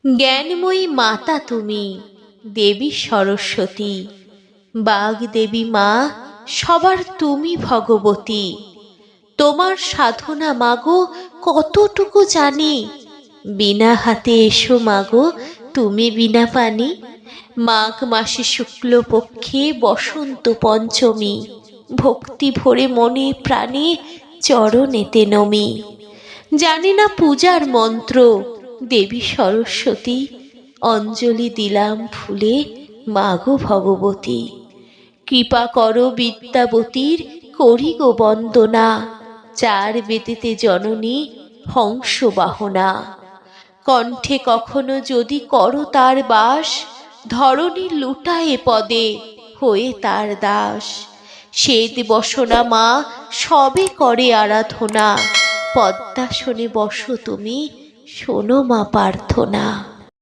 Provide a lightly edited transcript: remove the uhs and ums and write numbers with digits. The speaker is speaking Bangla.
জ্ঞানময়ী মাতা তুমি, দেবী সরস্বতী, বাগদেবী মা, সবার তুমি ভগবতী। তোমার সাধনা মাগো কতটুকু জানি, বিনা হাতে এসো মাগো তুমি বিনা পানি। মাঘ মাসে শুক্লপক্ষে বসন্ত পঞ্চমী, ভক্তি ভরে মনে প্রাণে চরণেতে নমি। জানি না পূজার মন্ত্র, দেবী সরস্বতী, অঞ্জলি দিলাম ফুলে মাগো ভগবতী। কৃপা করো বিদ্যাবতীর, করি গো বন্দনা, চার বেদেতে জননী হংস বাহনা। কণ্ঠে কখনো যদি করো তার বাস, ধরণী লুটায়ে পদে হয়ে তার দাস। শ্বেত বসনা মা সবে করে আরাধনা, পদ্মাসনে বসো তুমি শোনো মা প্রার্থনা।